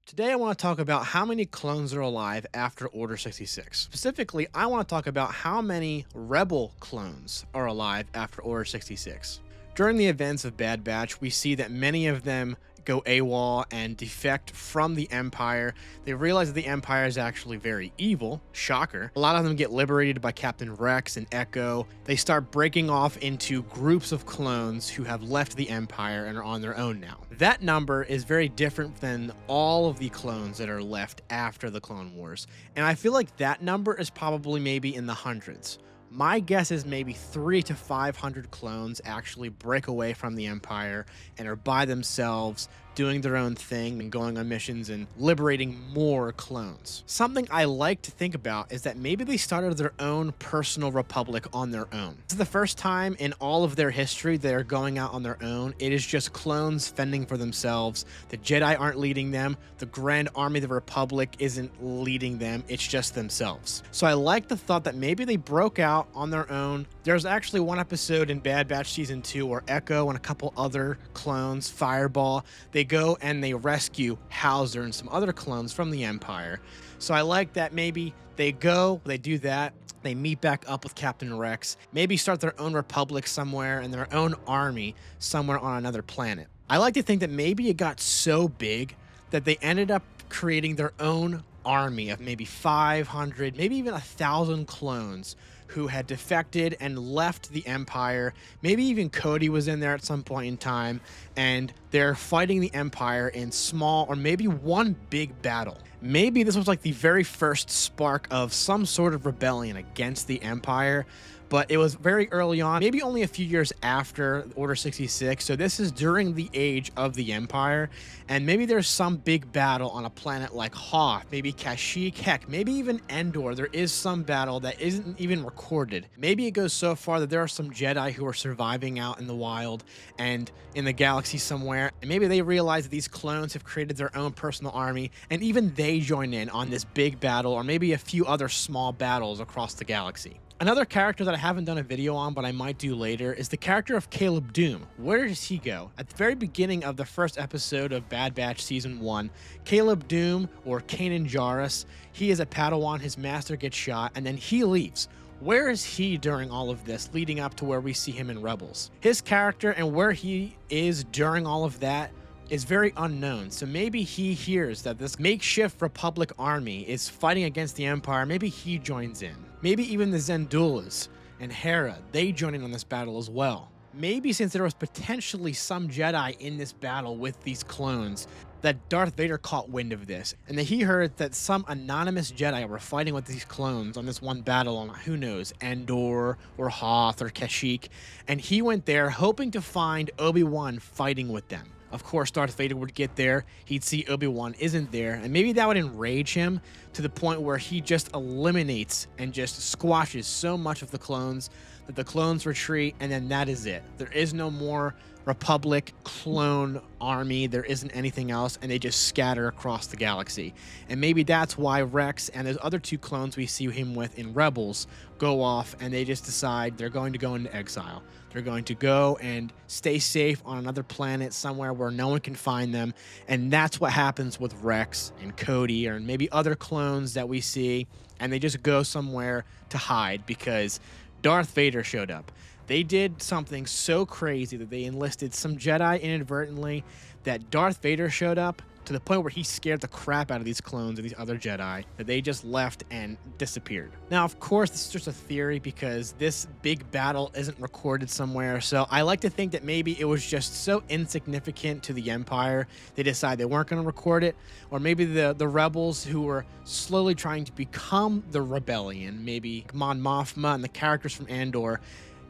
Today, I want to talk about how many clones are alive after Order 66. Specifically, I want to talk about how many Rebel clones are alive after Order 66. During the events of Bad Batch, we see that many of them go AWOL and defect from the Empire. They realize that the Empire is actually very evil. Shocker. A lot of them get liberated by Captain Rex and Echo. They start breaking off into groups of clones who have left the Empire and are on their own now. That number is very different than all of the clones that are left after the Clone Wars. And I feel like that number is probably maybe in the hundreds. My guess is maybe 300 to 500 clones actually break away from the Empire and are by themselves doing their own thing and going on missions and liberating more clones. Something I like to think about is that maybe they started their own personal republic on their own. This is the first time in all of their history they're going out on their own. It is just clones fending for themselves. The Jedi aren't leading them. The Grand Army of the Republic isn't leading them. It's just themselves. So I like the thought that maybe they broke out on their own. There's actually one episode in Bad Batch Season 2 where Echo and a couple other clones, Fireball, they go and they rescue Hauser and some other clones from the Empire. So I like that maybe they go, they do that, they meet back up with Captain Rex, maybe start their own republic somewhere and their own army somewhere on another planet. I like to think that maybe it got so big that they ended up creating their own army of maybe 500, maybe even 1,000 clones who had defected and left the Empire. Maybe even Cody was in there at some point in time, and they're fighting the Empire in small or maybe one big battle. Maybe this was like the very first spark of some sort of rebellion against the Empire, but it was very early on, maybe only a few years after Order 66. So this is during the age of the Empire, and maybe there's some big battle on a planet like Hoth, maybe Kashyyyk, heck, maybe even Endor. There is some battle that isn't even recorded. Maybe it goes so far that there are some Jedi who are surviving out in the wild and in the galaxy somewhere, and maybe they realize that these clones have created their own personal army, and even they join in on this big battle, or maybe a few other small battles across the galaxy. Another character that I haven't done a video on, but I might do later, is the character of Caleb Dume. Where does he go? At the very beginning of the first episode of Bad Batch Season 1, Caleb Dume, or Kanan Jarrus, he is a Padawan, his master gets shot, and then he leaves. Where is he during all of this, leading up to where we see him in Rebels? His character and where he is during all of that is very unknown. So maybe he hears that this makeshift Republic army is fighting against the Empire. Maybe he joins in. Maybe even the Zendulas and Hera, they join in on this battle as well. Maybe since there was potentially some Jedi in this battle with these clones, that Darth Vader caught wind of this, and that he heard that some anonymous Jedi were fighting with these clones on this one battle on, who knows, Endor or Hoth or Kashyyyk, and he went there hoping to find Obi-Wan fighting with them. Of course, Darth Vader would get there, he'd see Obi-Wan isn't there, and maybe that would enrage him to the point where he just eliminates and just squashes so much of the clones that the clones retreat, and then that is it. There is no more Republic clone army, there isn't anything else, and they just scatter across the galaxy. And maybe that's why Rex and those other two clones we see him with in Rebels go off and they just decide they're going to go into exile. They're going to go and stay safe on another planet somewhere where no one can find them. And that's what happens with Rex and Cody, or maybe other clones that we see, and they just go somewhere to hide because Darth Vader showed up. They did something so crazy that they enlisted some Jedi inadvertently, that Darth Vader showed up to the point where he scared the crap out of these clones and these other Jedi, that they just left and disappeared. Now, of course, this is just a theory because this big battle isn't recorded somewhere, so I like to think that maybe it was just so insignificant to the Empire, they decided they weren't going to record it, or maybe the rebels who were slowly trying to become the rebellion, maybe Mon Mothma and the characters from Andor,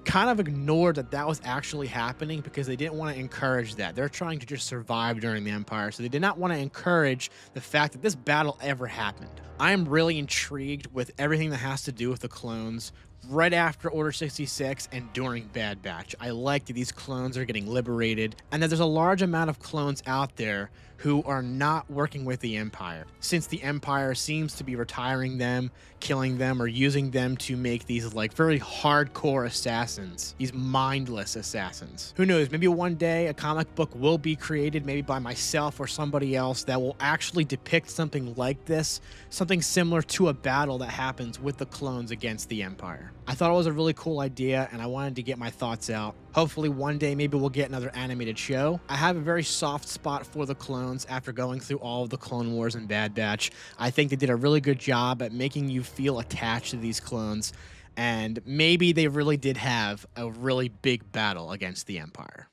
kind of ignored that that was actually happening because they didn't want to encourage that. They're trying to just survive during the Empire, so they did not want to encourage the fact that this battle ever happened. I am really intrigued with everything that has to do with the clones right after Order 66 and during Bad Batch. I like that these clones are getting liberated and that there's a large amount of clones out there who are not working with the Empire, since the Empire seems to be retiring them, killing them, or using them to make these like very hardcore assassins, these mindless assassins. Who knows, maybe one day a comic book will be created, maybe by myself or somebody else, that will actually depict something like this, something similar to a battle that happens with the clones against the Empire. I thought it was a really cool idea and I wanted to get my thoughts out. Hopefully one day maybe we'll get another animated show. I have a very soft spot for the clones after going through all of the Clone Wars and Bad Batch. I think they did a really good job at making you feel attached to these clones, and maybe they really did have a really big battle against the Empire.